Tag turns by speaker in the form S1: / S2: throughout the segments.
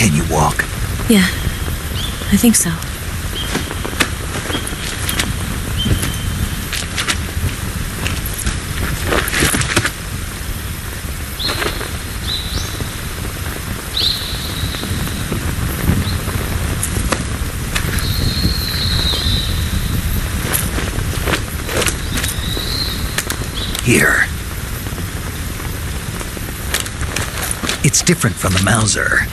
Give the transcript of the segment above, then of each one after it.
S1: Can you walk?
S2: Yeah, I think so.
S1: Here. It's different from the Mauser.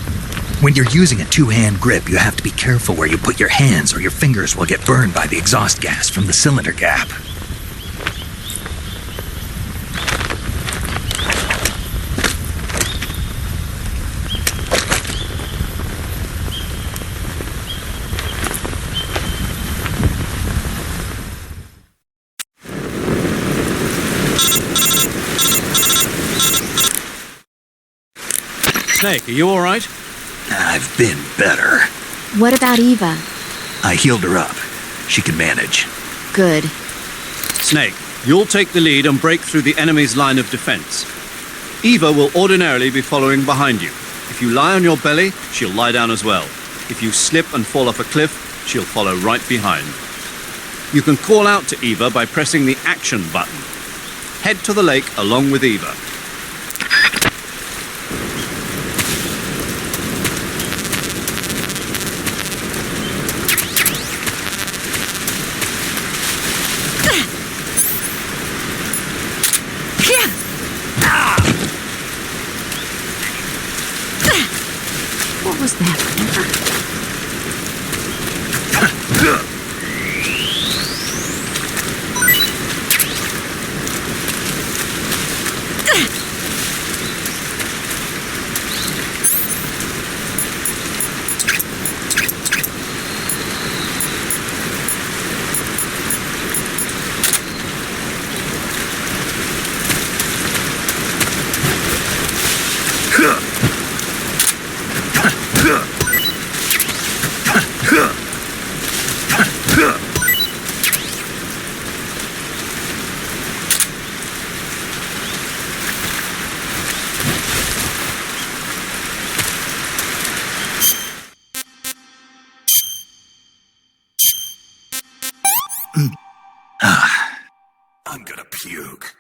S1: When you're using a two-hand grip, you have to be careful where you put your hands or your fingers will get burned by the exhaust gas from the cylinder gap.
S3: Snake, are you all right?
S1: I've been better.
S4: What about Eva?
S1: I healed her up. She can manage.
S4: Good.
S3: Snake, you'll take the lead and break through the enemy's line of defense. Eva will ordinarily be following behind you. If you lie on your belly, she'll lie down as well. If you slip and fall off a cliff, she'll follow right behind. You can call out to Eva by pressing the action button. Head to the lake along with Eva.
S4: What was that?
S1: I'm gonna puke.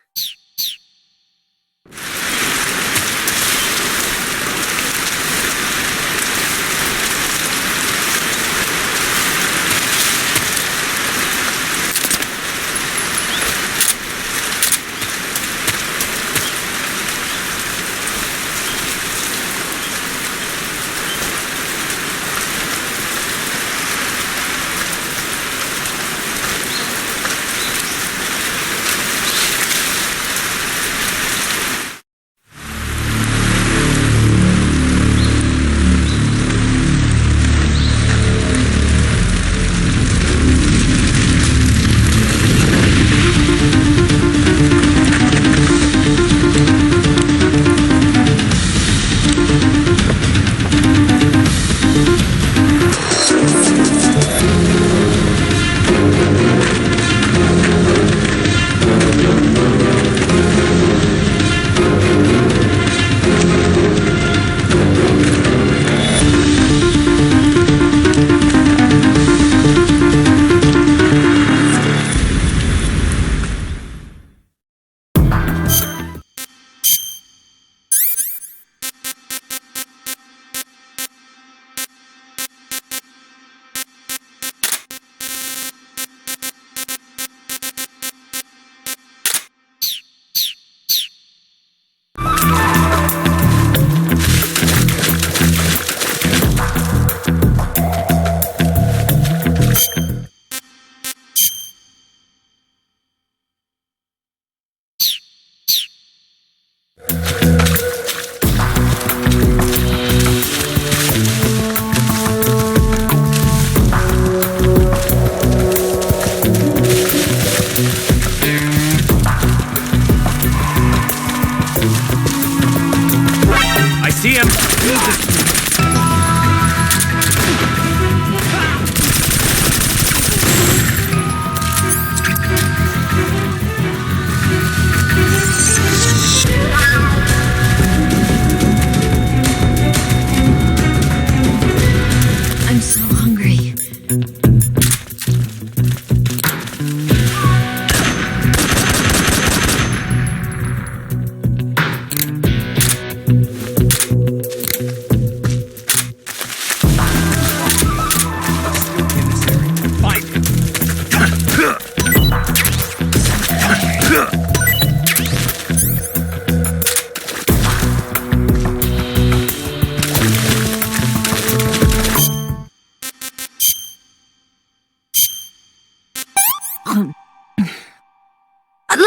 S2: Let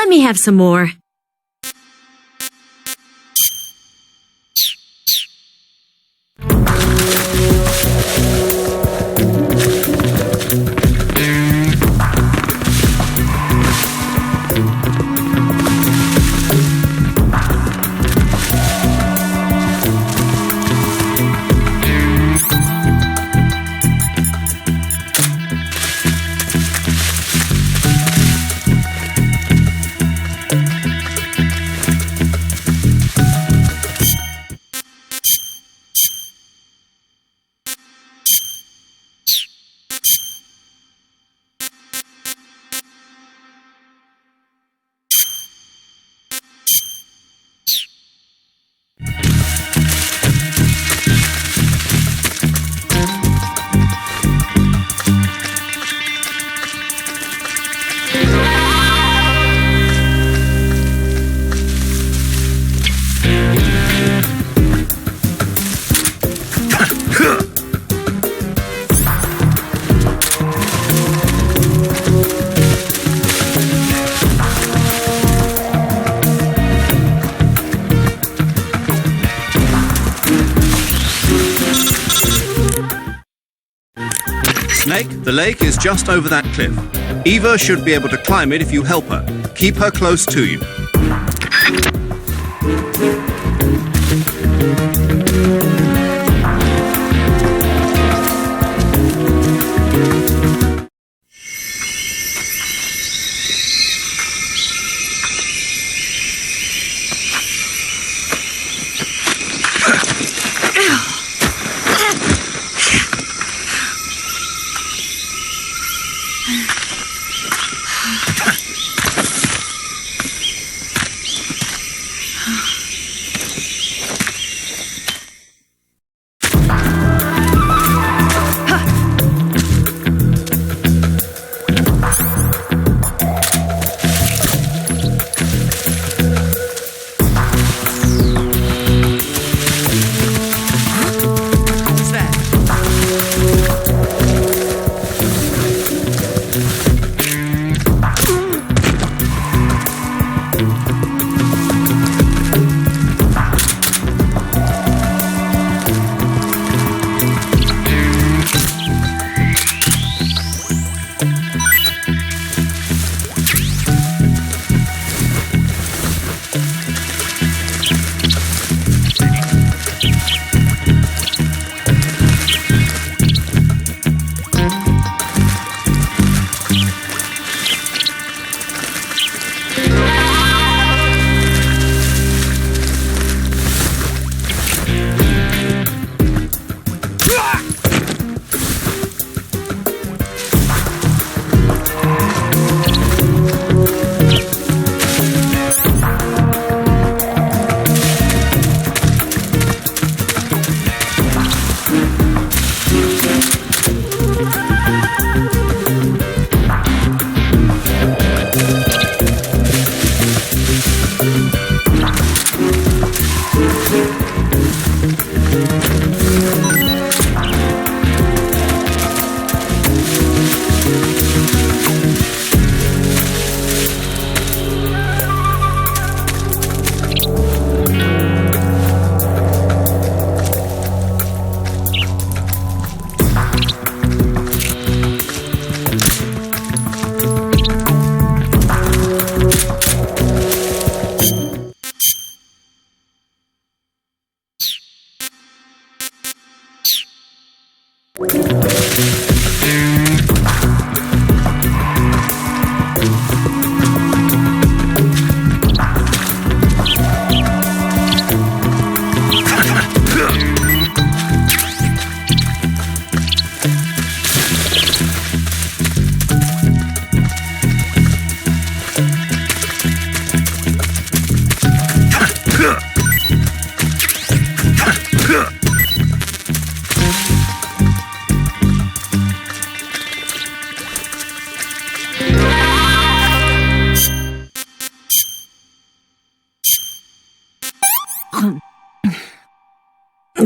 S2: me have some more.
S3: Snake, the lake is just over that cliff. Eva should be able to climb it if you help her. Keep her close to you.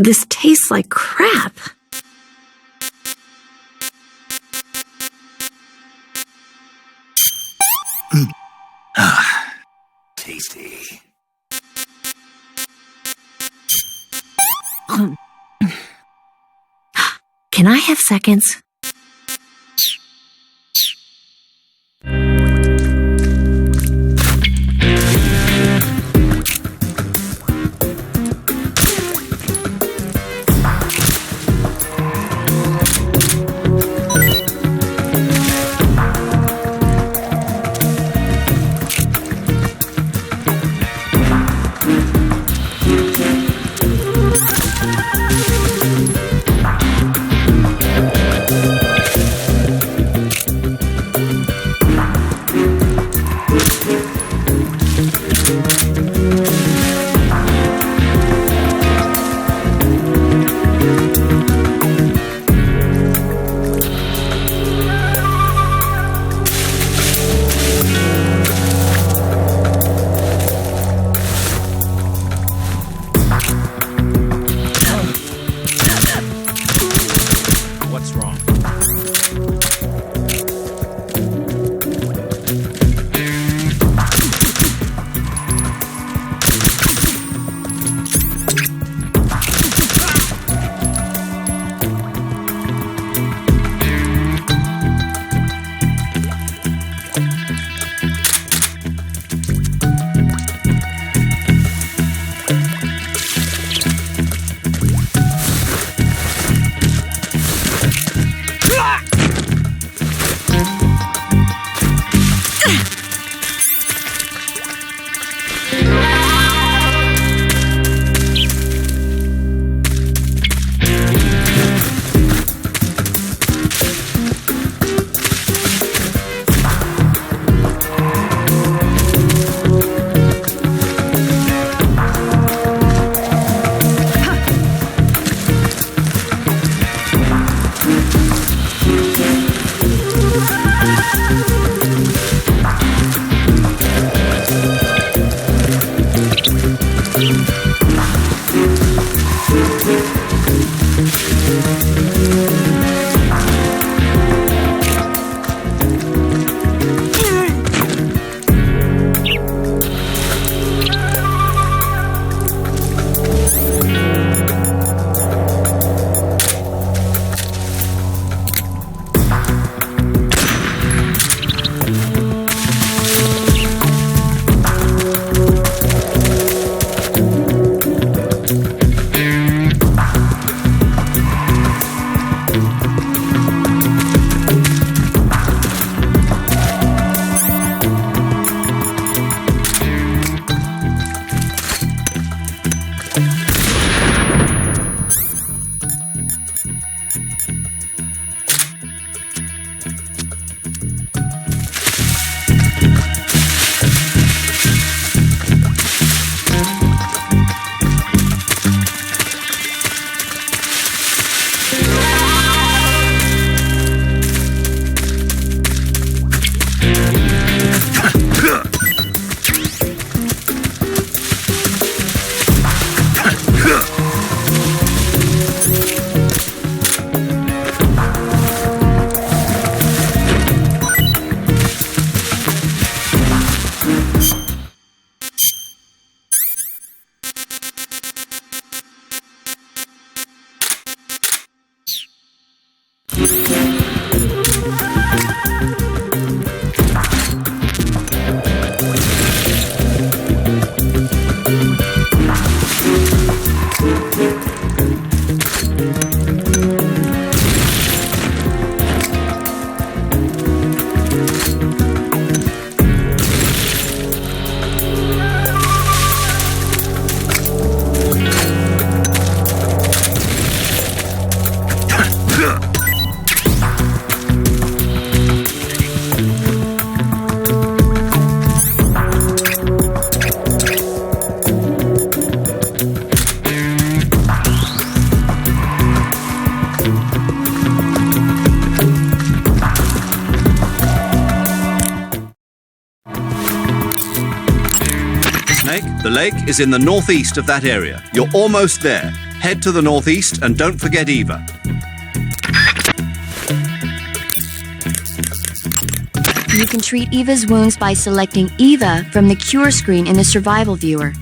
S2: This tastes like crap.
S1: Tasty.
S2: Can I have seconds?
S3: The lake is in the northeast of that area. You're almost there. Head to the northeast and don't forget Eva.
S4: You can treat Eva's wounds by selecting Eva from the cure screen in the survival viewer.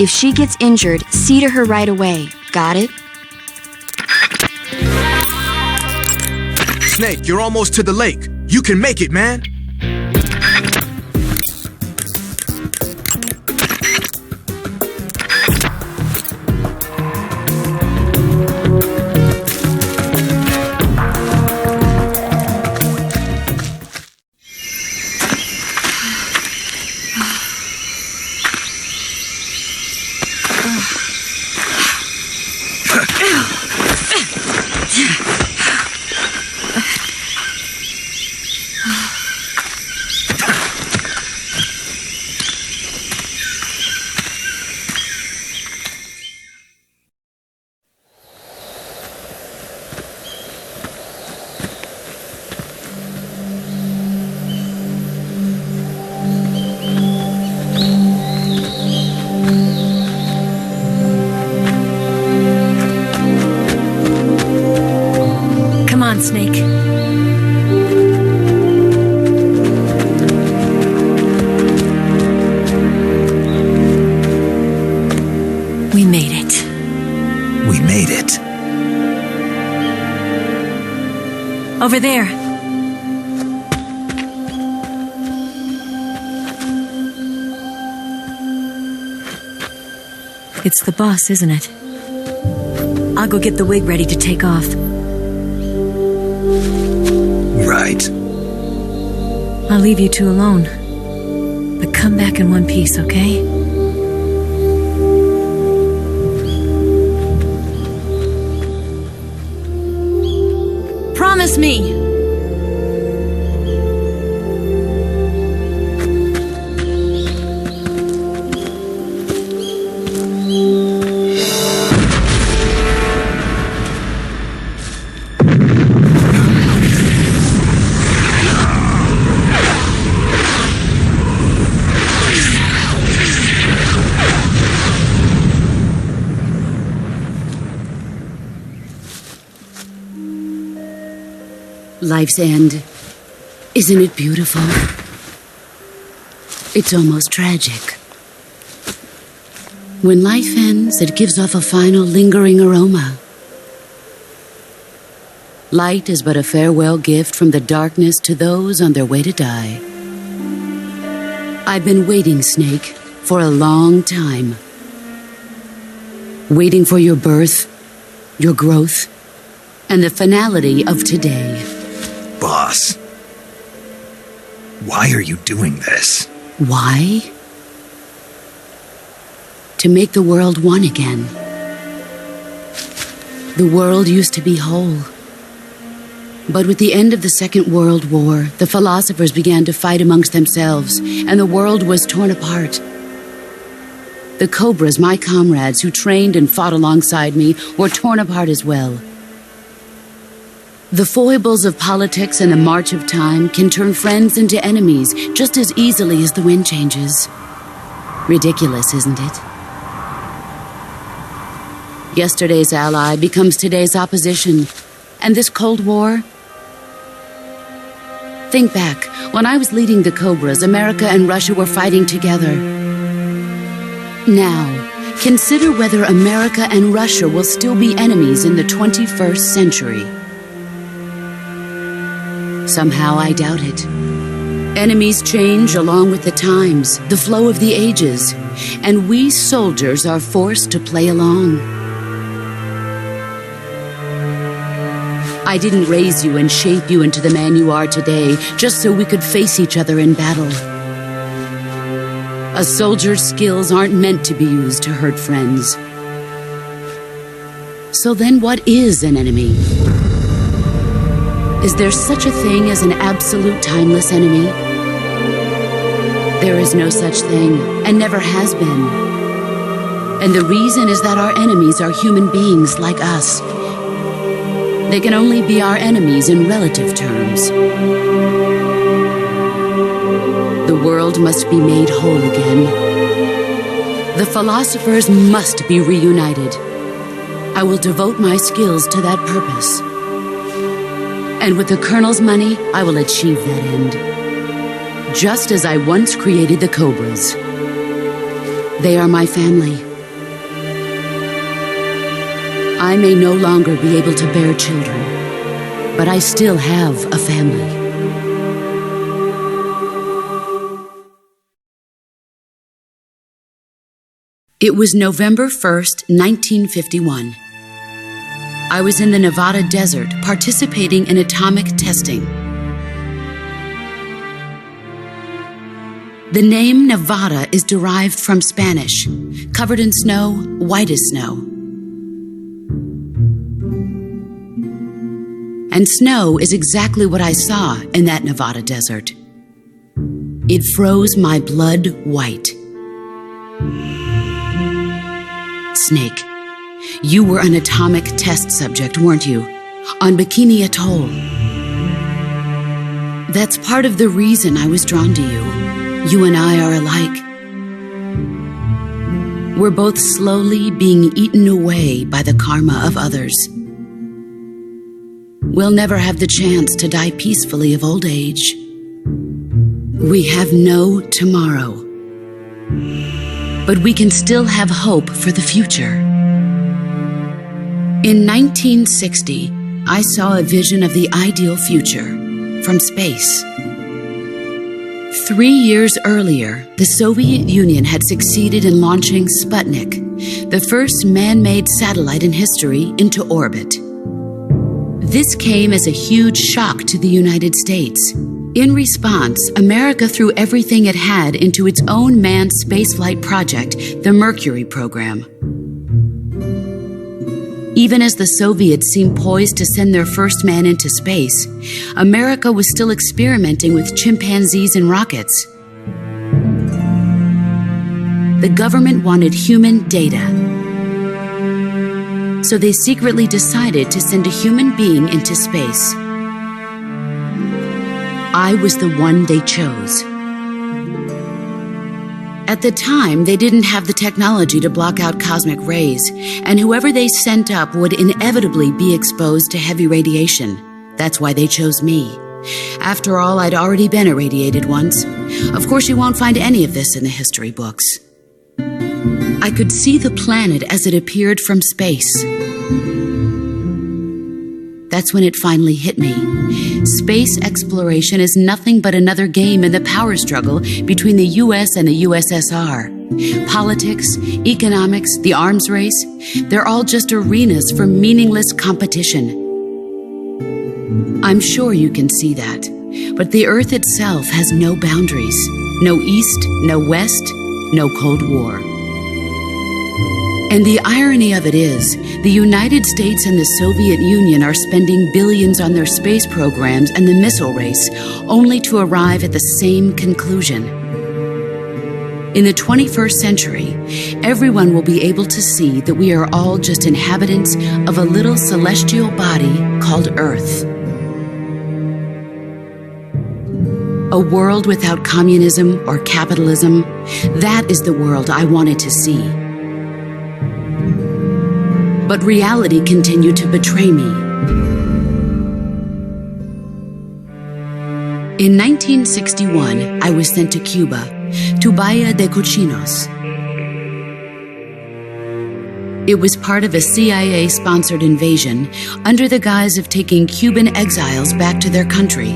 S4: If she gets injured, see to her right away. Got it?
S5: Snake, you're almost to the lake. You can make it, man.
S2: Snake. We made it.
S1: We made it.
S2: Over there. It's the boss, isn't it? I'll go get the wig ready to take off.
S1: Right.
S2: I'll leave you two alone. But come back in one piece, okay? Promise me!
S6: Life's end. Isn't it beautiful? It's almost tragic. When life ends, it gives off a final lingering aroma. Light is but a farewell gift from the darkness to those on their way to die. I've been waiting, Snake, for a long time. Waiting for your birth, your growth, and the finality of today.
S1: Boss, why are you doing this?
S6: Why? To make the world one again. The world used to be whole. But with the end of the Second World War, the philosophers began to fight amongst themselves, and the world was torn apart. The Cobras, my comrades who trained and fought alongside me, were torn apart as well. The foibles of politics and the march of time can turn friends into enemies just as easily as the wind changes. Ridiculous, isn't it? Yesterday's ally becomes today's opposition. And this Cold War? Think back. When I was leading the Cobras, America and Russia were fighting together. Now, consider whether America and Russia will still be enemies in the 21st century. Somehow I doubt it. Enemies change along with the times, the flow of the ages, and we soldiers are forced to play along. I didn't raise you and shape you into the man you are today just so we could face each other in battle. A soldier's skills aren't meant to be used to hurt friends. So then what is an enemy? Is there such a thing as an absolute timeless enemy? There is no such thing, and never has been. And the reason is that our enemies are human beings like us. They can only be our enemies in relative terms. The world must be made whole again. The philosophers must be reunited. I will devote my skills to that purpose. And with the Colonel's money, I will achieve that end. just as I once created the Cobras. They are my family. I may no longer be able to bear children, but I still have a family. It was November 1st, 1951. I was in the Nevada desert participating in atomic testing. The name Nevada is derived from Spanish, covered in snow, white as snow. And snow is exactly what I saw in that Nevada desert. It froze my blood white. Snake, you were an atomic test subject, weren't you? On Bikini Atoll. That's part of the reason I was drawn to you. You and I are alike. We're both slowly being eaten away by the karma of others. We'll never have the chance to die peacefully of old age. We have no tomorrow. But we can still have hope for the future. In 1960, I saw a vision of the ideal future from space. 3 years earlier, the Soviet Union had succeeded in launching Sputnik, the first man-made satellite in history, into orbit. This came as a huge shock to the United States. In response, America threw everything it had into its own manned spaceflight project, the Mercury program. Even as the Soviets seemed poised to send their first man into space, America was still experimenting with chimpanzees and rockets. The government wanted human data, so they secretly decided to send a human being into space. I was the one they chose. At the time, they didn't have the technology to block out cosmic rays, and whoever they sent up would inevitably be exposed to heavy radiation. That's why they chose me. After all, I'd already been irradiated once. Of course, you won't find any of this in the history books. I could see the planet as it appeared from space. That's when it finally hit me. Space exploration is nothing but another game in the power struggle between the US and the USSR. Politics, economics, the arms race, they're all just arenas for meaningless competition. I'm sure you can see that, but the Earth itself has no boundaries. No East, no West, no Cold War. And the irony of it is, the United States and the Soviet Union are spending billions on their space programs and the missile race, only to arrive at the same conclusion. In the 21st century, everyone will be able to see that we are all just inhabitants of a little celestial body called Earth. A world without communism or capitalism, that is the world I wanted to see. But reality continued to betray me. In 1961, I was sent to Cuba, to Bahia de Cochinos. It was part of a CIA-sponsored invasion under the guise of taking Cuban exiles back to their country.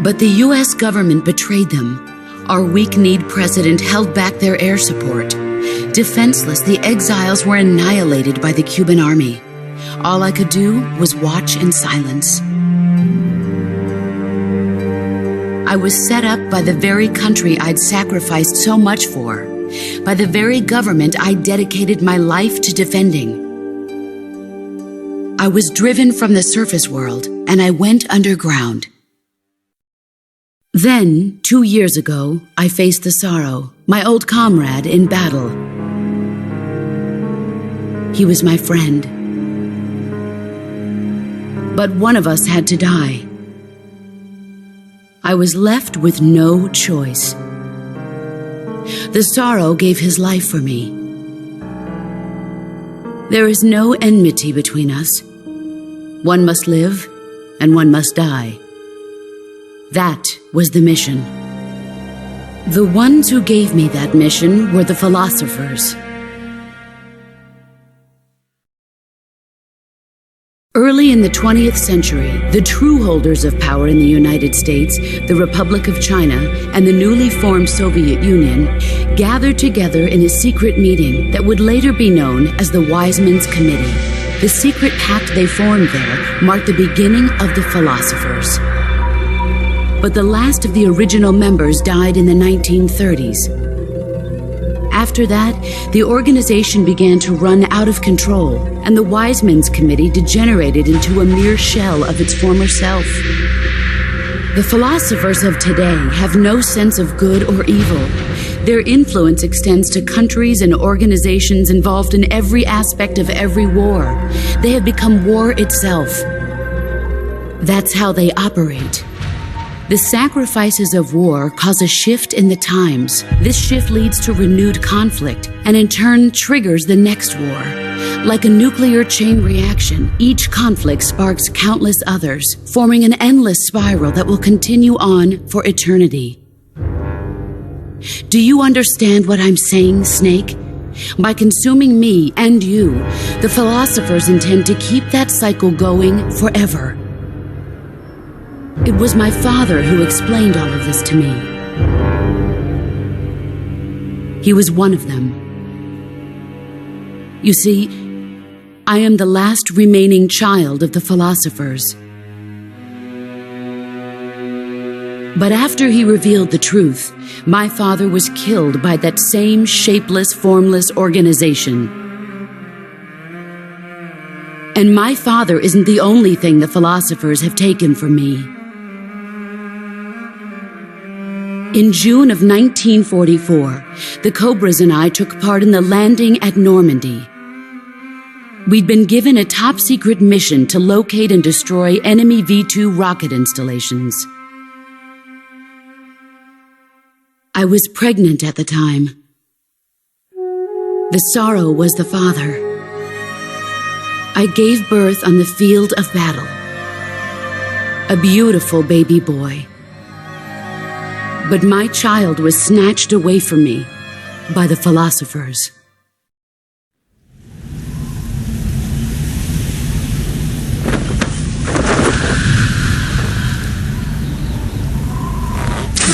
S6: But the U.S. government betrayed them. Our weak-kneed president held back their air support. Defenseless, the exiles were annihilated by the Cuban army. All I could do was watch in silence. I was set up by the very country I'd sacrificed so much for, by the very government I dedicated my life to defending. I was driven from the surface world, and I went underground. Then, 2 years ago, I faced the sorrow, my old comrade in battle. He was my friend. But one of us had to die. I was left with no choice. The sorrow gave his life for me. There is no enmity between us. One must live, and one must die. That was the mission. The ones who gave me that mission were the philosophers. Early in the 20th century, the true holders of power in the United States, the Republic of China, and the newly formed Soviet Union gathered together in a secret meeting that would later be known as the Wise Men's Committee. The secret pact they formed there marked the beginning of the philosophers. But the last of the original members died in the 1930s. After that, the organization began to run out of control, and the Wise Men's Committee degenerated into a mere shell of its former self. The philosophers of today have no sense of good or evil. Their influence extends to countries and organizations involved in every aspect of every war. They have become war itself. That's how they operate. The sacrifices of war cause a shift in the times. This shift leads to renewed conflict and in turn triggers the next war. Like a nuclear chain reaction, each conflict sparks countless others, forming an endless spiral that will continue on for eternity. Do you understand what I'm saying, Snake? By consuming me and you, the philosophers intend to keep that cycle going forever. It was my father who explained all of this to me. He was one of them. You see, I am the last remaining child of the philosophers. But after he revealed the truth, my father was killed by that same shapeless, formless organization. And my father isn't the only thing the philosophers have taken from me. In June of 1944, the Cobras and I took part in the landing at Normandy. We'd been given a top-secret mission to locate and destroy enemy V-2 rocket installations. I was pregnant at the time. The sorrow was the father. I gave birth on the field of battle. A beautiful baby boy. But my child was snatched away from me by the philosophers.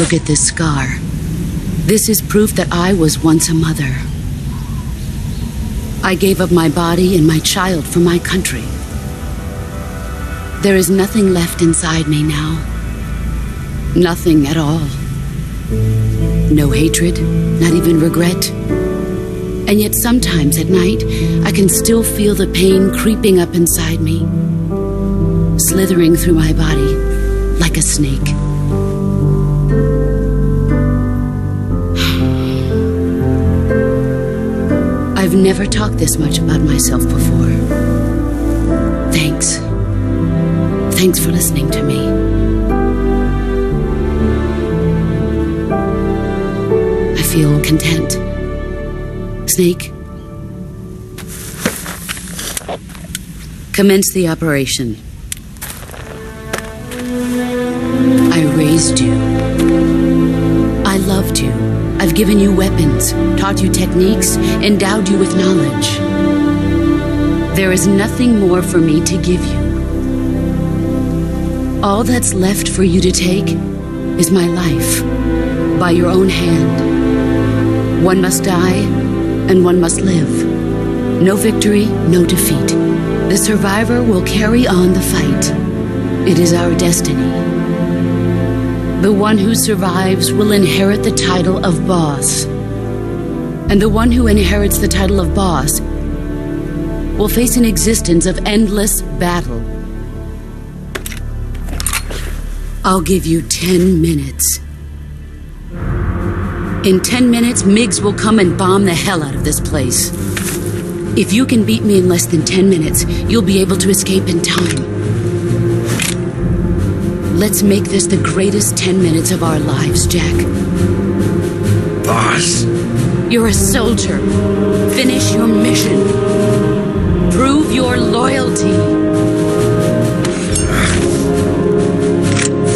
S6: Look at this scar. This is proof that I was once a mother. I gave up my body and my child for my country. There is nothing left inside me now. Nothing at all. No hatred, not even regret. And yet sometimes at night, I can still feel the pain creeping up inside me, slithering through my body like a snake. I've never talked this much about myself before. Thanks. Thanks for listening to me. I feel content. Snake, commence the operation. I raised you. I loved you. I've given you weapons, taught you techniques, endowed you with knowledge. There is nothing more for me to give you. All that's left for you to take is my life, by your own hand. One must die, and one must live. No victory, no defeat. The survivor will carry on the fight. It is our destiny. The one who survives will inherit the title of boss. And the one who inherits the title of boss will face an existence of endless battle. I'll give you 10 minutes. In 10 minutes, MiGs will come and bomb the hell out of this place. If you can beat me in less than 10 minutes, you'll be able to escape in time. Let's make this the greatest 10 minutes of our lives, Jack.
S1: Boss.
S6: You're a soldier. Finish your mission. Prove your loyalty.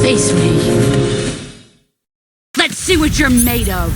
S6: Face me. Let's see what you're made of.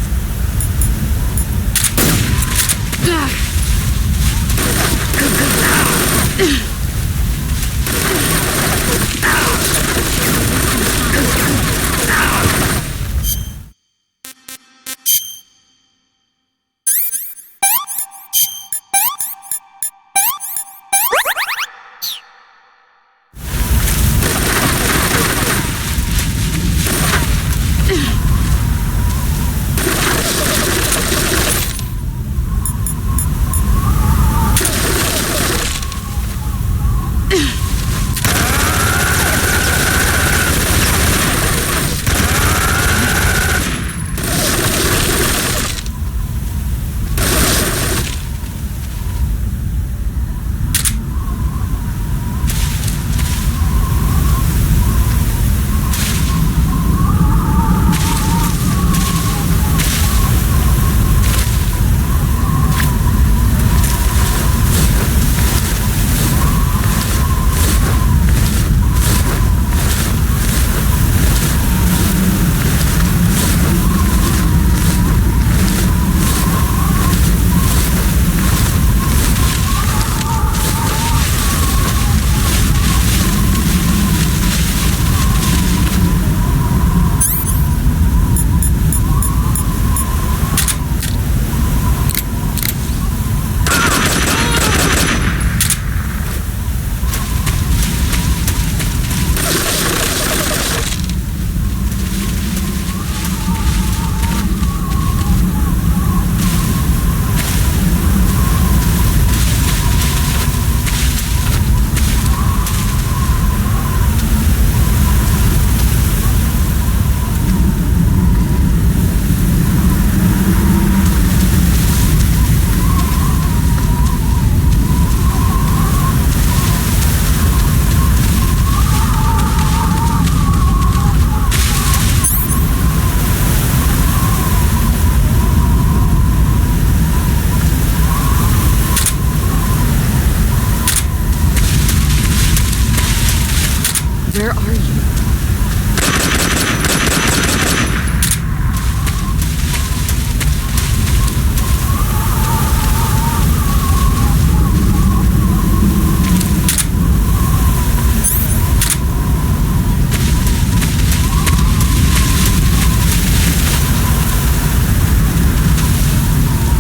S6: Where are you?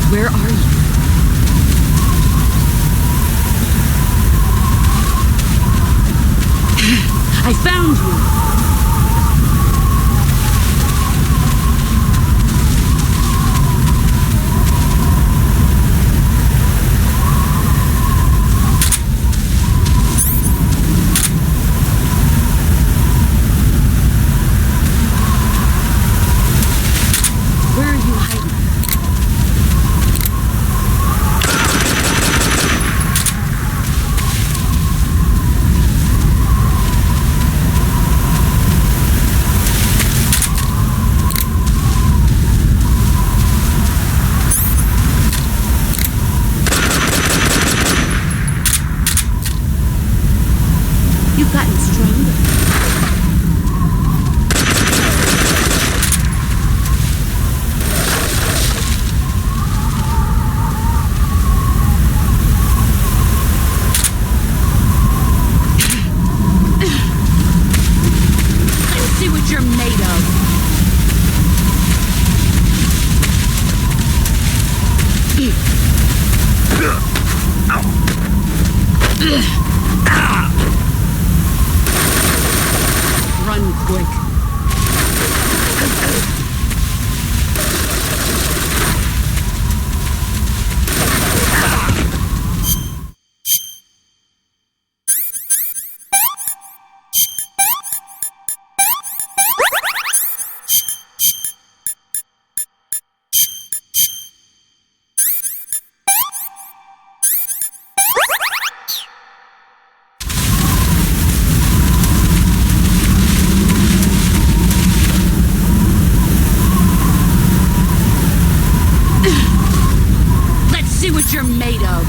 S6: Where are you? I found you! Where are you hiding? You've gotten stronger. Let's see what you're made of. Run quick. Let's see what you're made of.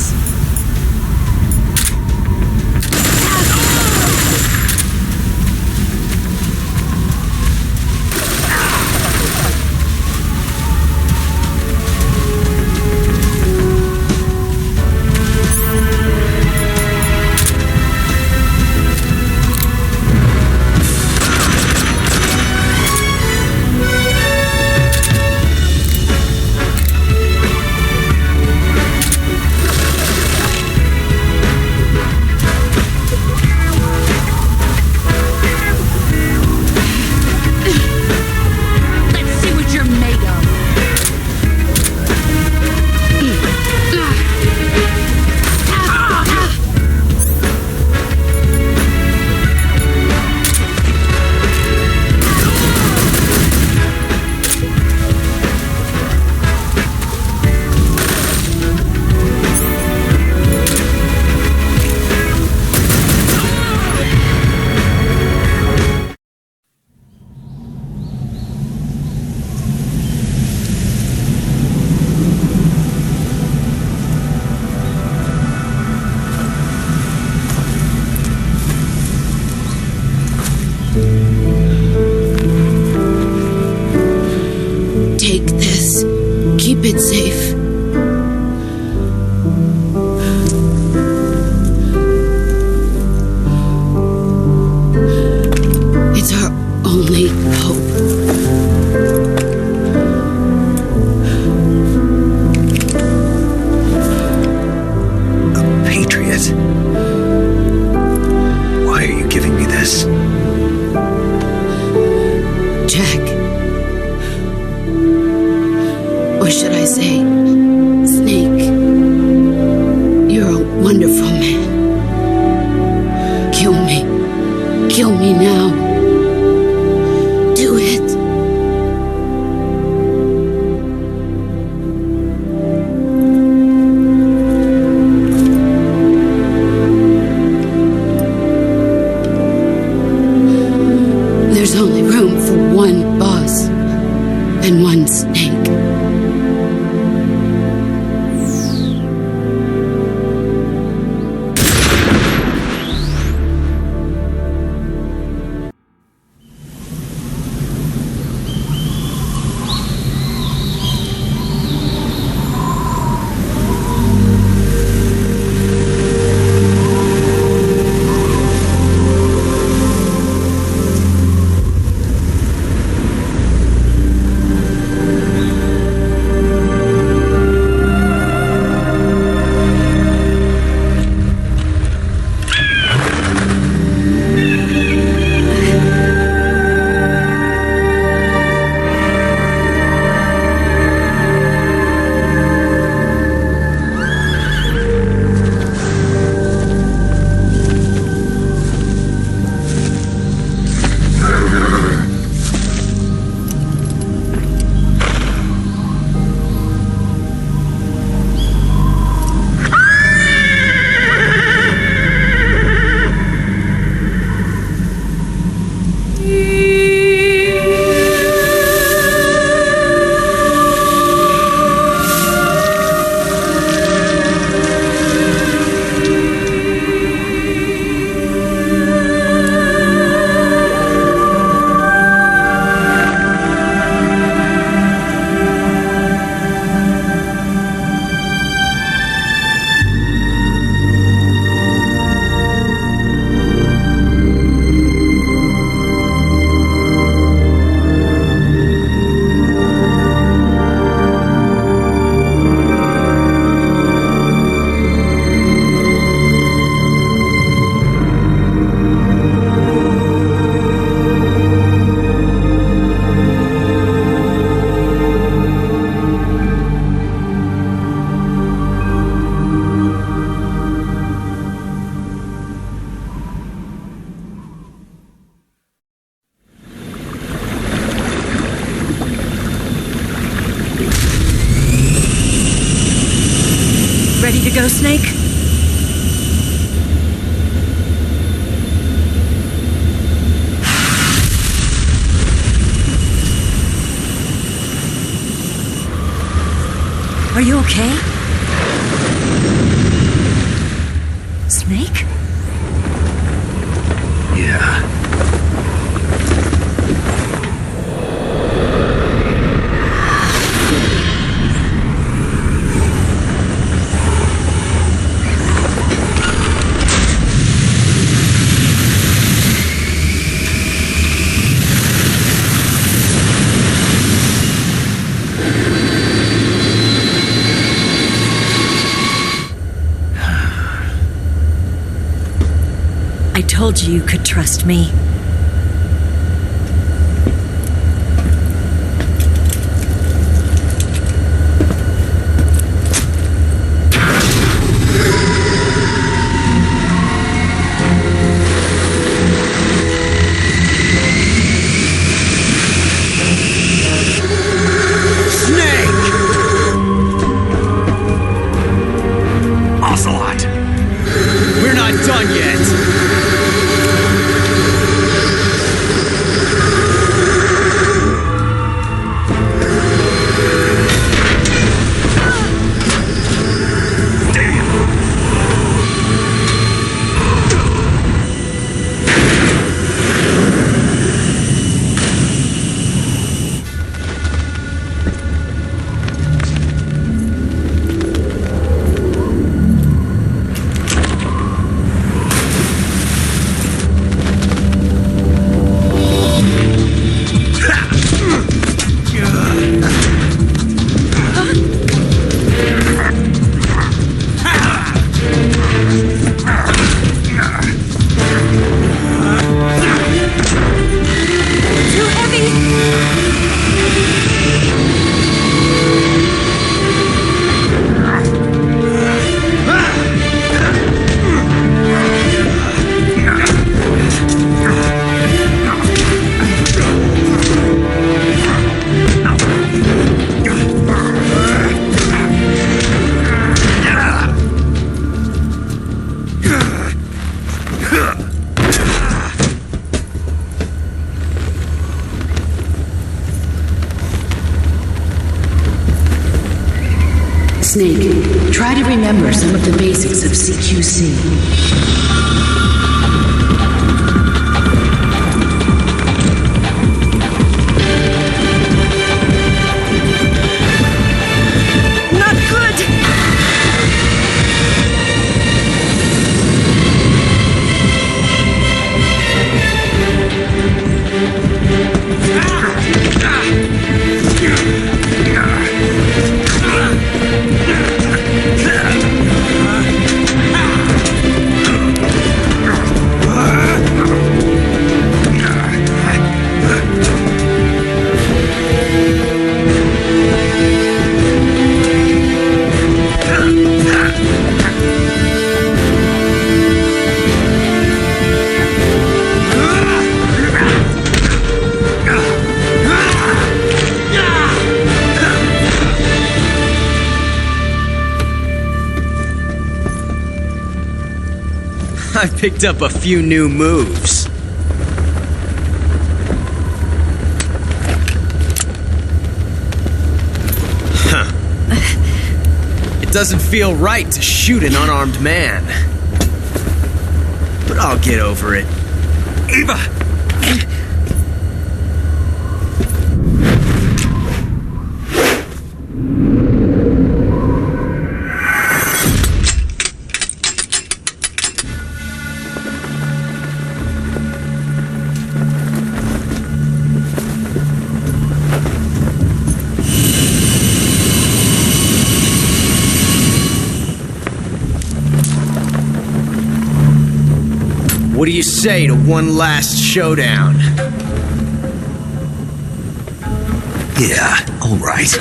S2: this.
S6: Take this. Keep it safe. It's our only hope.
S1: A patriot? Why are you giving me this?
S6: Jack. Or should I say, Snake? You're a wonderful man. Kill me. Kill me now. Do it. There's only room for one boss and one snake. Ready to go, Snake? Are you okay?
S2: snake?
S1: Yeah.
S2: I told you could trust me.
S1: Ocelot!
S7: We're not done yet!
S6: Snake, try to remember some of the basics of CQC.
S7: I picked up a few new moves. Huh. It doesn't feel right to shoot an unarmed man. But I'll get over it.
S1: Eva!
S7: What do you say to one last showdown?
S1: Yeah, all right.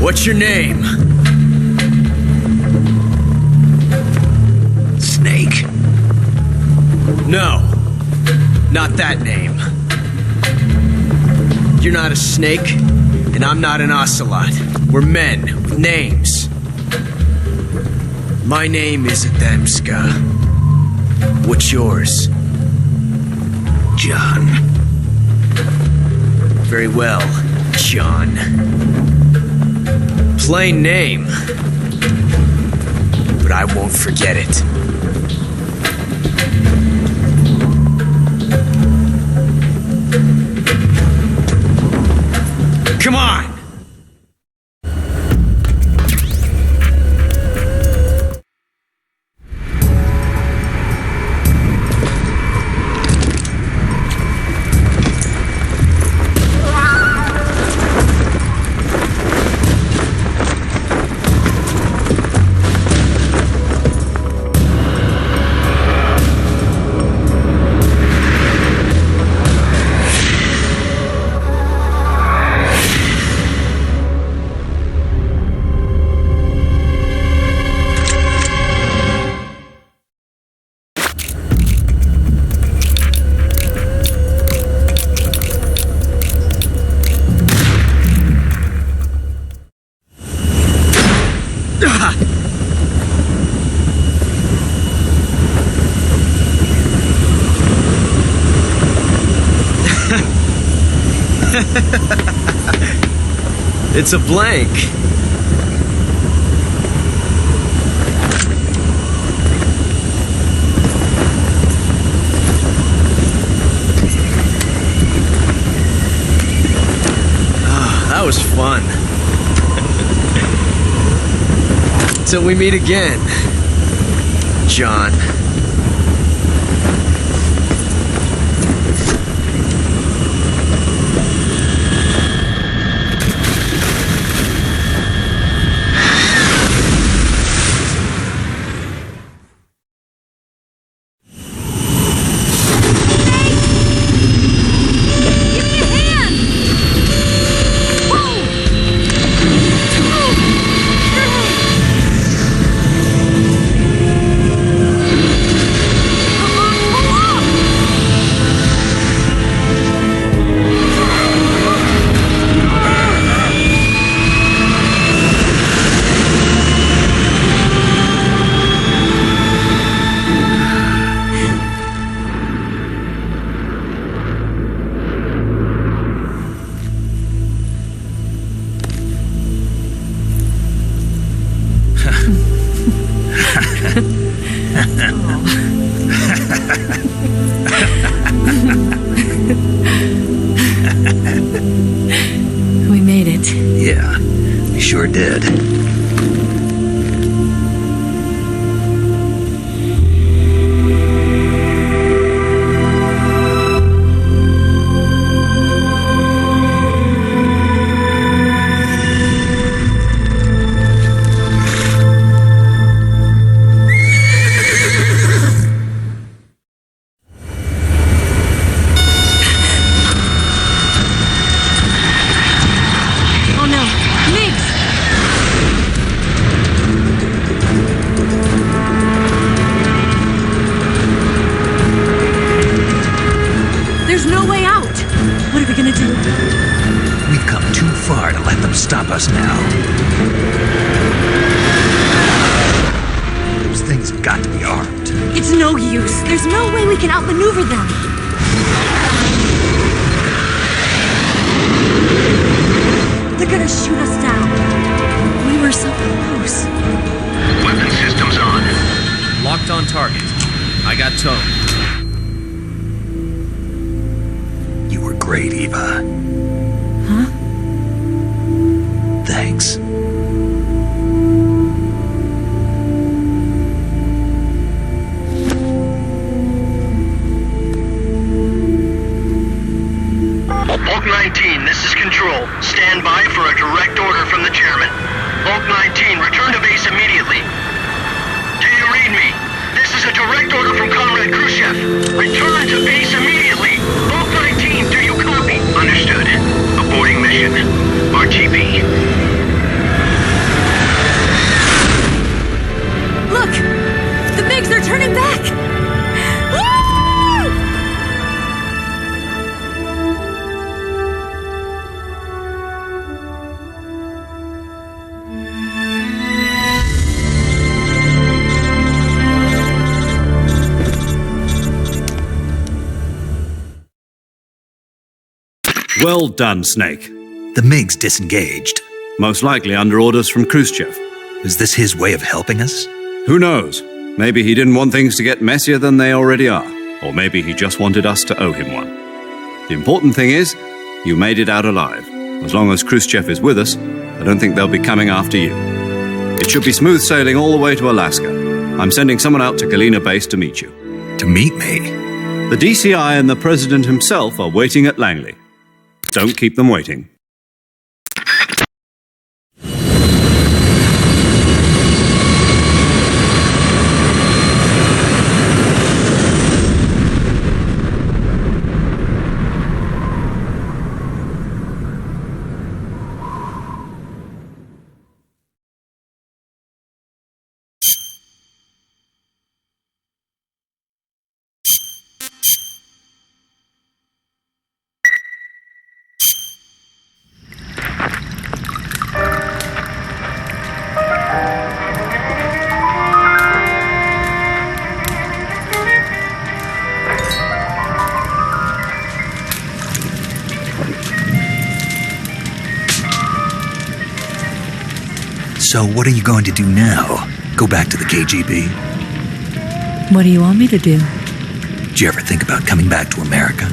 S7: What's your name?
S1: Snake.
S7: No, not that name. You're not a snake, and I'm not an ocelot. We're men with names. My name is Adamska. What's yours?
S1: John.
S7: Very well, John. Plain name, but I won't forget it. Come on! It's a blank. Ah, that was fun. Till we meet again, John.
S2: We made it.
S1: Yeah, we sure did.
S2: Oh no, Migs! There's no way out. What are we gonna do?
S1: We've come too far to let them stop us now. Those things have got to be armed.
S2: It's no use. There's no way we can outmaneuver them. They're gonna shoot us down. We were so close.
S8: Weapon systems on.
S7: Locked on target. I got towed.
S1: You were great, Eva.
S2: Huh?
S1: Thanks.
S8: Bulk 19, this is Control. Stand by for a direct order from the chairman. Bulk 19, return to base immediately. Do you read me? This is a direct order from Comrade Khrushchev. Return to base immediately. Bulk 19, do you copy? Understood. Aborting mission. RTB.
S3: Well done, Snake.
S1: The MiG's disengaged.
S3: Most likely under orders from Khrushchev.
S1: Is this his way of helping us?
S3: Who knows? Maybe he didn't want things to get messier than they already are. Or maybe he just wanted us to owe him one. The important thing is, you made it out alive. As long as Khrushchev is with us, I don't think they'll be coming after you. It should be smooth sailing all the way to Alaska. I'm sending someone out to Galena Base to meet you.
S1: To meet me?
S3: The DCI and the President himself are waiting at Langley. Don't keep them waiting.
S1: So what are you going to do now? Go back to the KGB?
S2: What do you want me to do?
S1: Did you ever think about coming back to America?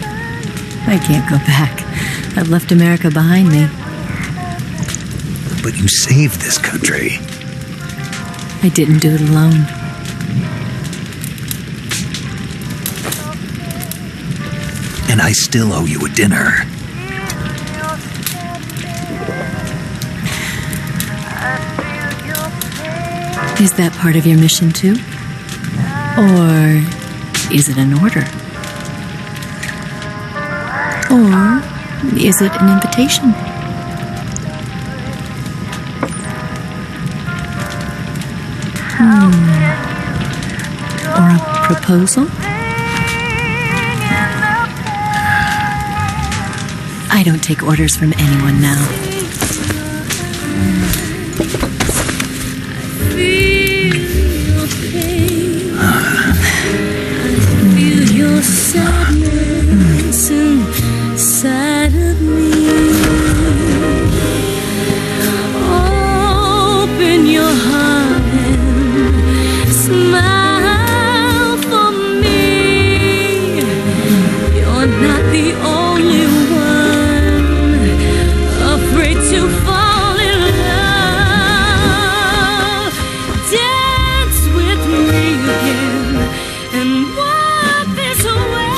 S2: I can't go back. I've left America behind me.
S1: But you saved this country.
S2: I didn't do it alone.
S1: And I still owe you a dinner.
S2: Is that part of your mission too? Or is it an order? Or is it an invitation? Or a proposal? I don't take orders from anyone now.
S9: Sadness inside of me. Open your heart and smile for me. You're not the only one afraid to fall in love. Dance with me again and walk this way.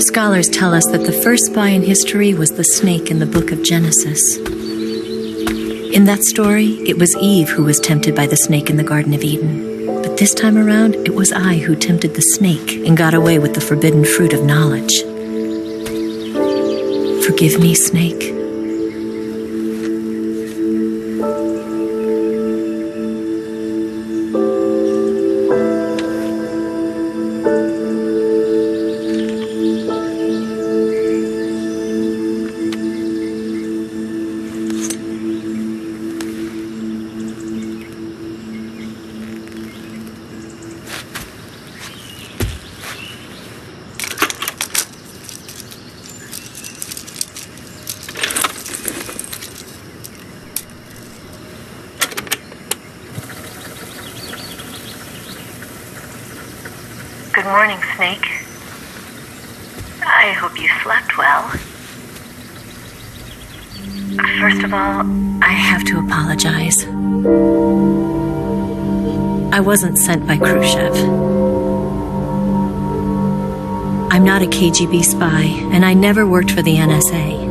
S2: Scholars tell us that the first spy in history was the snake in the book of Genesis. In that story, it was Eve who was tempted by the snake in the Garden of Eden. But this time around, it was I who tempted the snake and got away with the forbidden fruit of knowledge. Forgive me, snake. Good morning, Snake. I hope you slept well. First of all, I have to apologize. I wasn't sent by Khrushchev. I'm not a KGB spy, and I never worked for the NSA.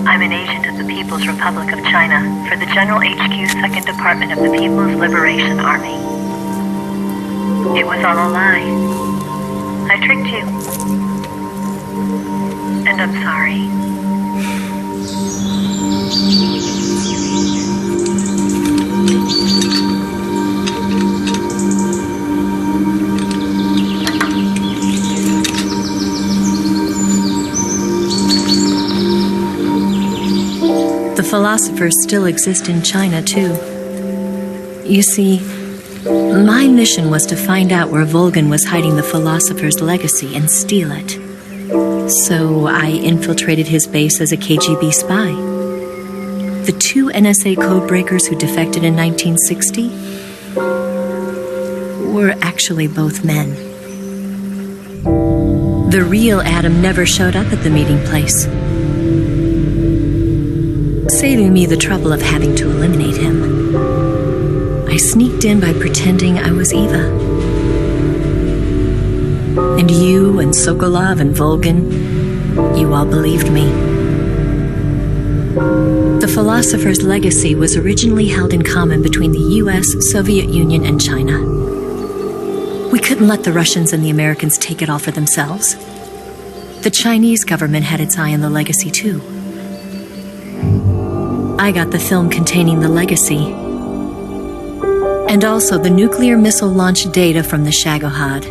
S2: I'm an agent of the People's Republic of China for the General HQ 2nd Department of the People's Liberation Army. It was all a lie. I tricked you. And I'm sorry. The philosophers still exist in China, too. You see, my mission was to find out where Volgin was hiding the philosopher's legacy and steal it. So I infiltrated his base as a KGB spy. The 2 NSA codebreakers who defected in 1960 were actually both men. The real Adam never showed up at the meeting place, saving me the trouble of having to eliminate him. I sneaked in by pretending I was Eva. And you and Sokolov and Volgin, you all believed me. The philosopher's legacy was originally held in common between the US, Soviet Union, and China. We couldn't let the Russians and the Americans take it all for themselves. The Chinese government had its eye on the legacy, too. I got the film containing the legacy, and also the nuclear missile launch data from the Shagohod.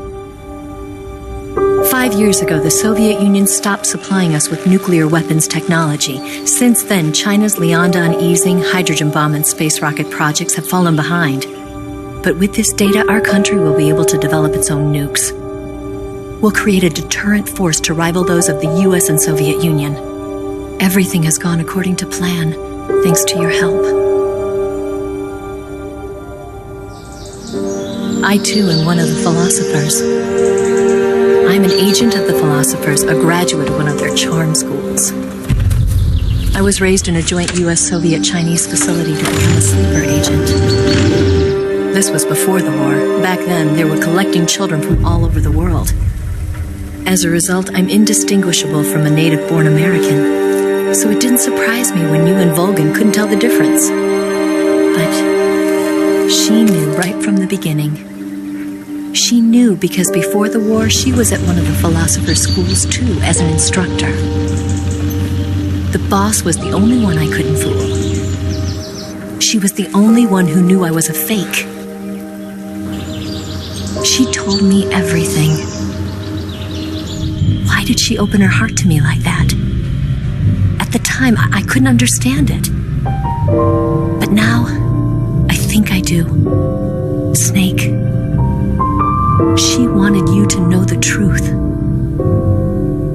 S2: 5 years ago, the Soviet Union stopped supplying us with nuclear weapons technology. Since then, China's Liaodong easing, hydrogen bomb, and space rocket projects have fallen behind. But with this data, our country will be able to develop its own nukes. We'll create a deterrent force to rival those of the US and Soviet Union. Everything has gone according to plan, thanks to your help. I, too, am one of the philosophers. I'm an agent of the philosophers, a graduate of one of their charm schools. I was raised in a joint US-Soviet-Chinese facility to become a sleeper agent. This was before the war. Back then, they were collecting children from all over the world. As a result, I'm indistinguishable from a native-born American. So it didn't surprise me when you and Volgin couldn't tell the difference. But she knew right from the beginning. She knew because before the war, she was at one of the philosopher's schools too, as an instructor. The boss was the only one I couldn't fool. She was the only one who knew I was a fake. She told me everything. Why did she open her heart to me like that? At the time, I couldn't understand it. But now, I think I do. Snake. She wanted you to know the truth.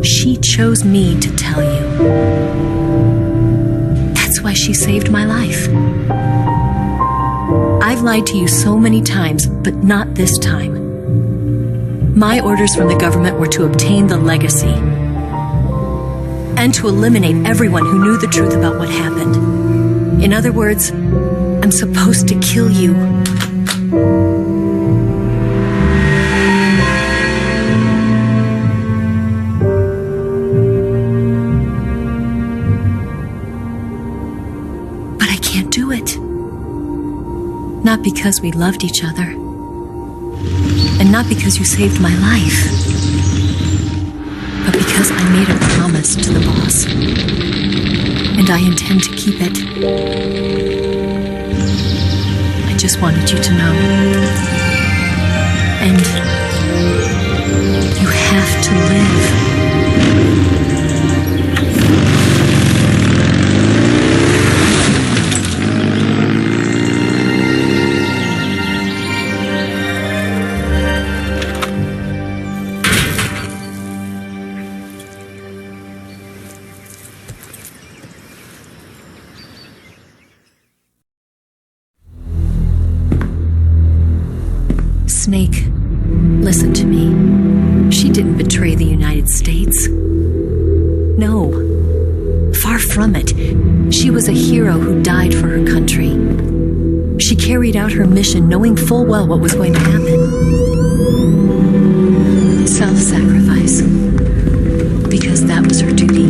S2: She chose me to tell you. That's why she saved my life. I've lied to you so many times, but not this time. My orders from the government were to obtain the legacy and to eliminate everyone who knew the truth about what happened. In other words, I'm supposed to kill you. But I can't do it. Not because we loved each other. And not because you saved my life. But because I made a promise to the boss. And I intend to keep it. I just wanted you to know. And you have to live. Snake, Listen to me. She didn't betray the United States. No. Far from it. She was a hero who died for her country. She carried out her mission knowing full well what was going to happen. Self-sacrifice. Because that was her duty.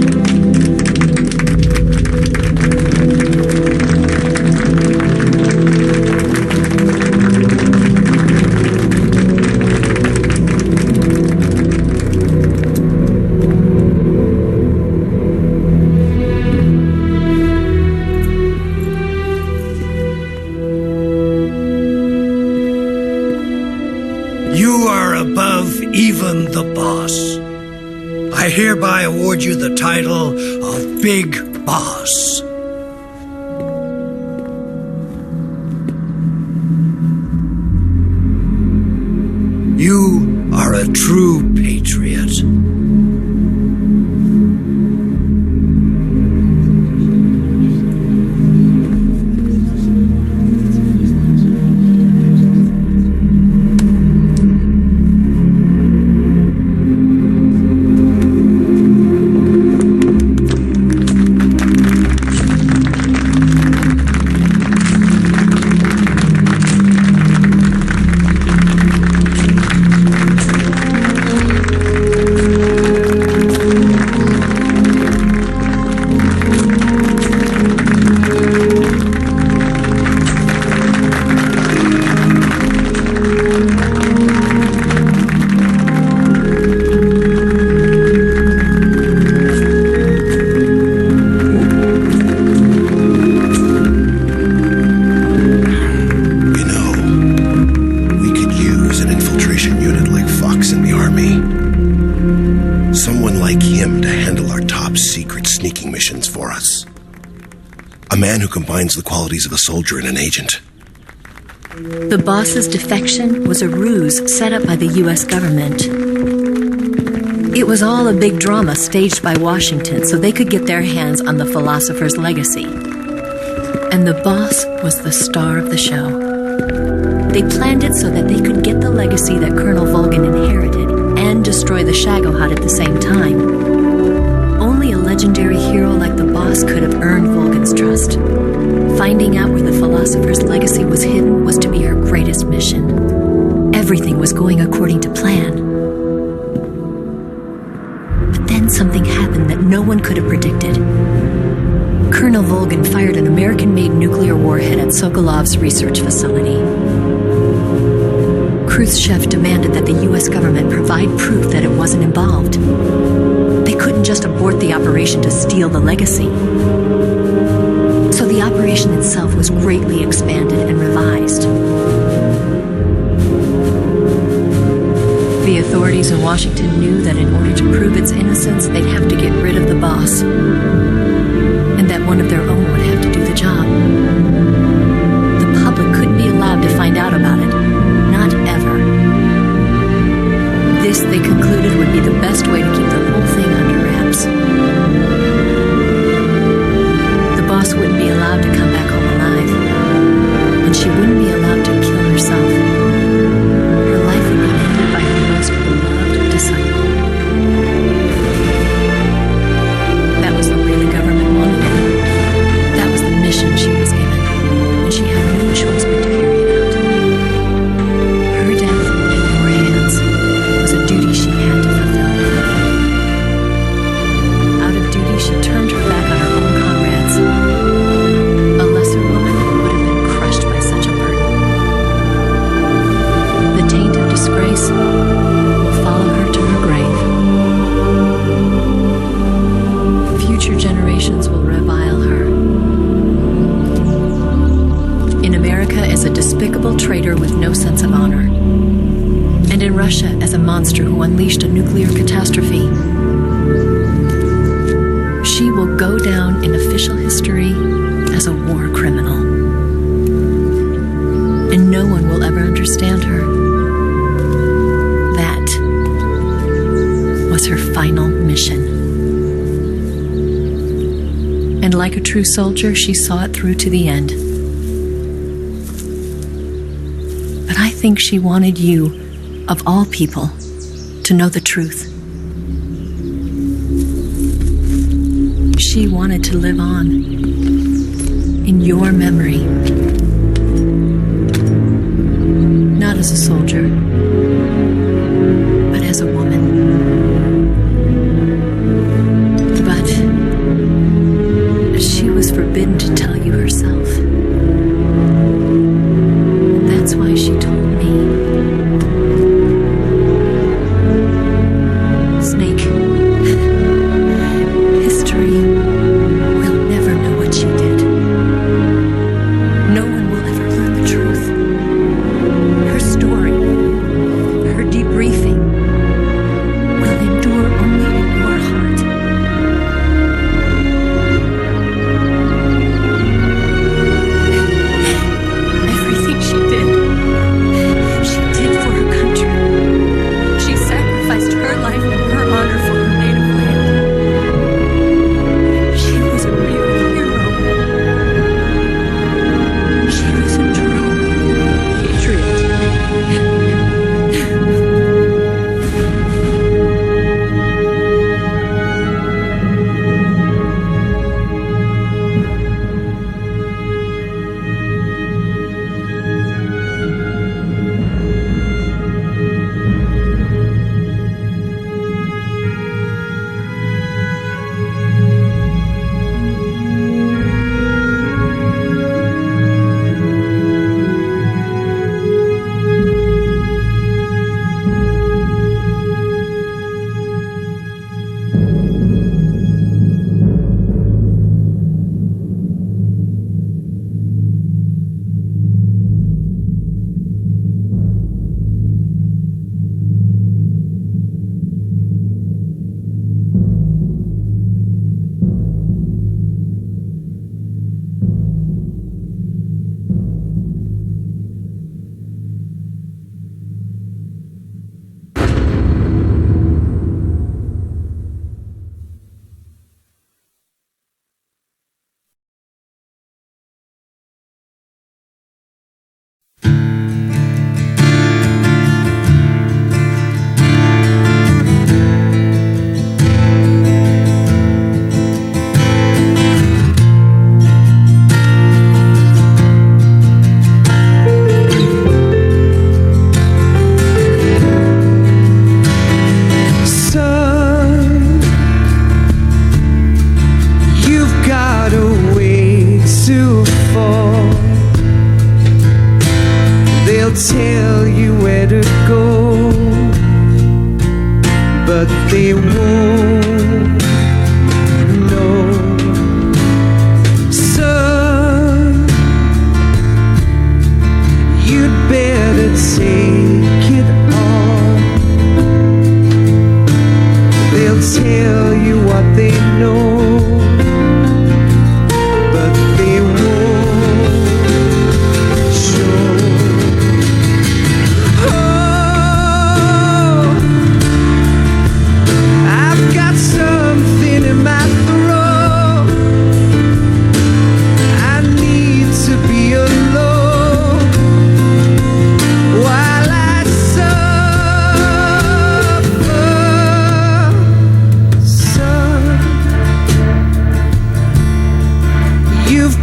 S10: Even the boss. I hereby award you the title of Big Boss. You are a true patriot. Combines the qualities of a soldier and an agent.
S2: The boss's defection was a ruse set up by the U.S. government. It was all a big drama staged by Washington so they could get their hands on the philosopher's legacy. And the boss was the star of the show. They planned it so that they could get the legacy that Colonel Volgin inherited and destroy the Shagohod at the same time. Only a legendary hero like the boss could have earned Volgin's trust. Finding out where the philosopher's legacy was hidden was to be her greatest mission. Everything was going according to plan. But then something happened that no one could have predicted. Colonel Volgin fired an American-made nuclear warhead at Sokolov's research facility. Khrushchev demanded that the U.S. government provide proof that it wasn't involved. They couldn't just abort the operation to steal the legacy. So the operation itself was greatly expanded and revised. The authorities in Washington knew that in order to prove its innocence, they'd have to get rid of the boss, and that one of their own would have to do the job. The public couldn't be allowed to find out about it. Not ever. This, they concluded, would be the best way to keep the whole thing under wraps. The boss wouldn't be allowed to come back home alive, and she wouldn't be allowed to kill herself. Her life would be ended by her most beloved disciple. That was the way the government wanted it. That was the mission she was given, and she had no choice but to carry it out. Her death in your hands was a duty she had to fulfill. Out of duty, she turned her back on her own comrades. A lesser woman would have been crushed by such a burden. The taint of disgrace will follow her to her grave. Future generations will revile her. In America as a despicable traitor with no sense of honor. And in Russia as a monster who unleashed a nuclear catastrophe. She will go down in official history as a war criminal. And no one will ever understand her. That was her final mission. And like a true soldier, she saw it through to the end. But I think she wanted you, of all people, to know the truth. She wanted to live on in your memory. Not as a soldier, but as a woman. But she was forbidden to tell you herself. And that's why she told me. Snake, history will never know what she did. No one will ever learn the truth. Her story, her debriefing, will endure only in your heart. Everything she did for her country. She sacrificed her life and her honor for her native land. She was a real hero. She was a true patriot.
S11: Tell you where to go, but they won't know. Son, you'd better take it on. They'll tell you what they know, but they won't show.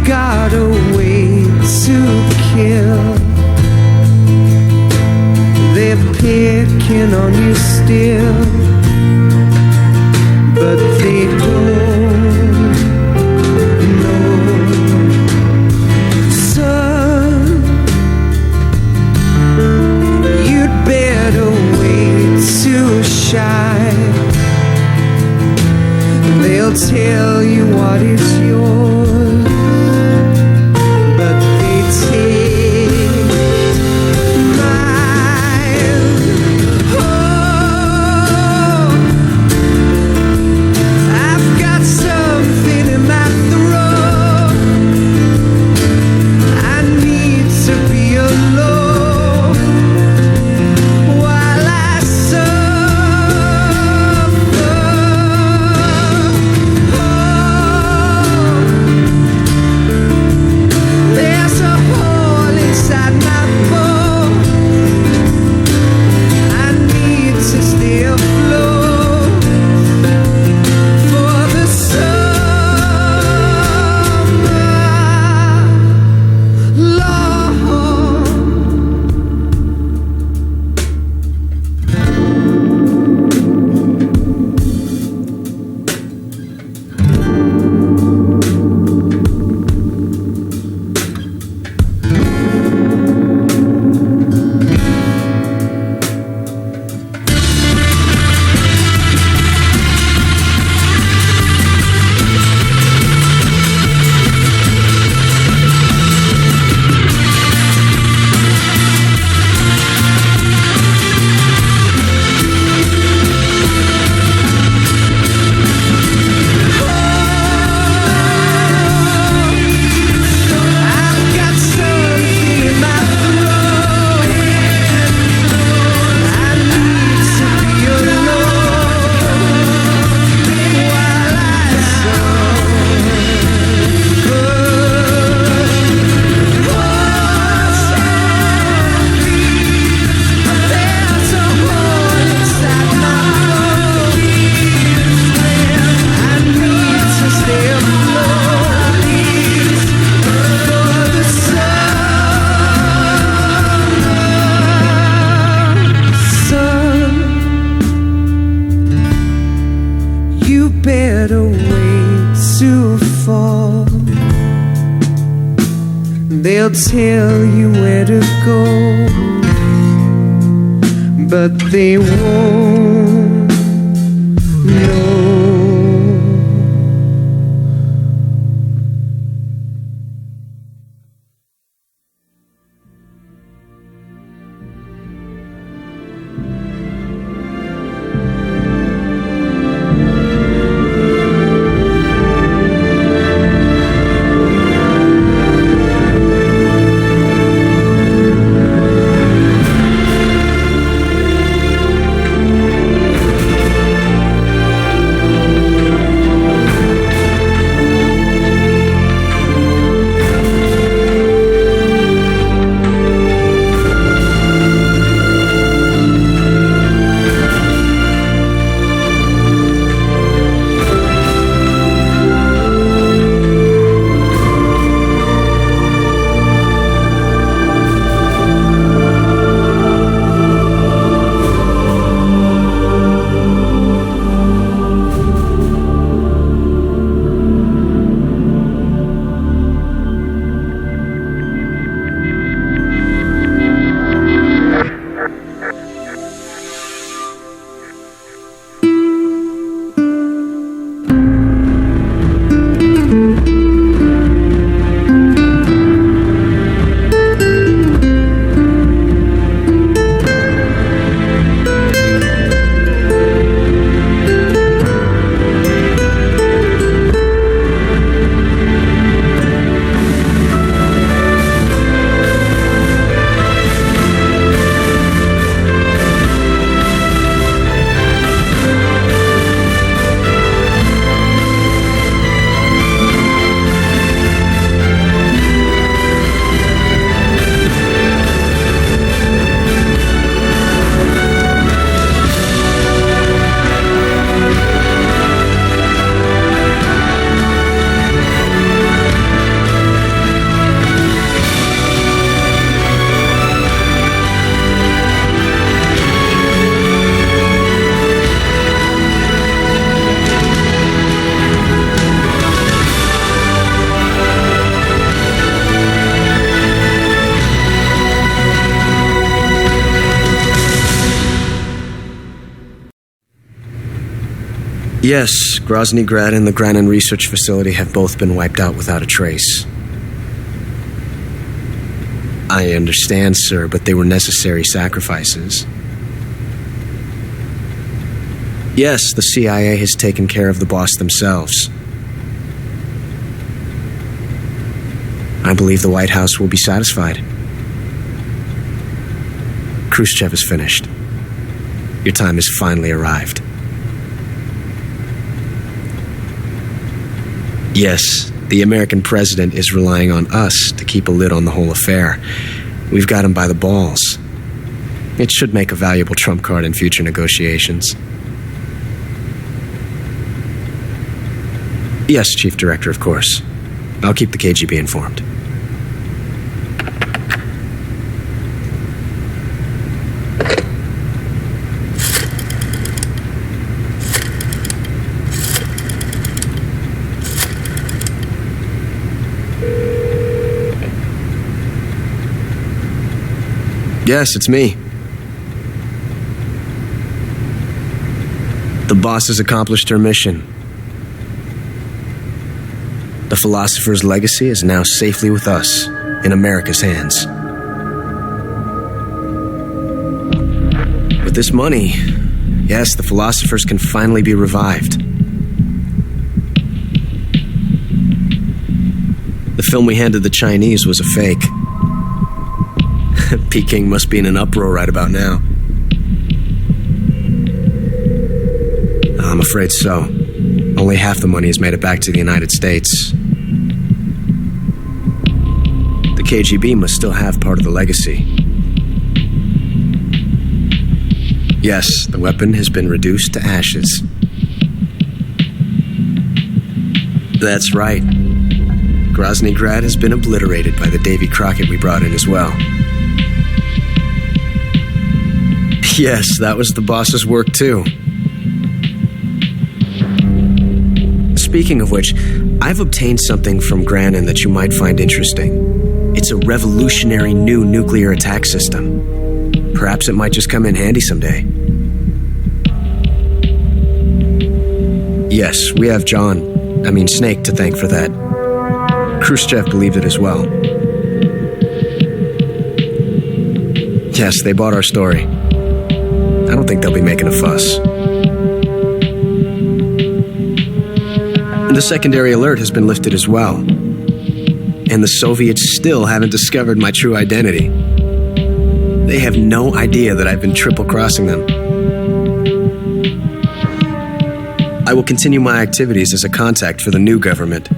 S11: Got a way to kill. They're picking on you still, but they don't know. Son, you'd better wait to shine. They'll tell you what is yours, but they take mine. Oh, I've got something in my throat. I need to be alone while I suffer. Oh, They'll tell you where to go, but they won't know.
S12: Yes, Grozny Grad and the Gran research facility have both been wiped out without a trace. I understand, sir, but they were necessary sacrifices. Yes, the CIA has taken care of the boss themselves. I believe the White House will be satisfied. Khrushchev is finished. Your time has finally arrived. Yes, the American president is relying on us to keep a lid on the whole affair. We've got him by the balls. It should make a valuable trump card in future negotiations. Yes, Chief Director, of course. I'll keep the KGB informed. Yes, it's me. The boss has accomplished her mission. The philosopher's legacy is now safely with us, in America's hands. With this money, yes, the philosophers can finally be revived. The film we handed the Chinese was a fake. Peking must be in an uproar right about now. I'm afraid so. Only half the money has made it back to the United States. The KGB must still have part of the legacy. Yes, the weapon has been reduced to ashes. That's right. Grozny Grad has been obliterated by the Davy Crockett we brought in as well. Yes, that was the boss's work too. Speaking of which, I've obtained something from Gran that you might find interesting. It's a revolutionary new nuclear attack system. Perhaps it might just come in handy someday. Yes, we have Snake to thank for that. Khrushchev believed it as well. Yes, they bought our story. I don't think they'll be making a fuss. The secondary alert has been lifted as well. And the Soviets still haven't discovered my true identity. They have no idea that I've been triple-crossing them. I will continue my activities as a contact for the new government.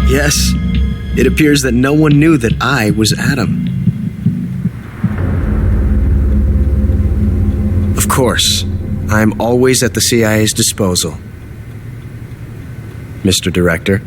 S12: Yes, it appears that no one knew that I was Adam. Of course, I am always at the CIA's disposal, Mr. Director.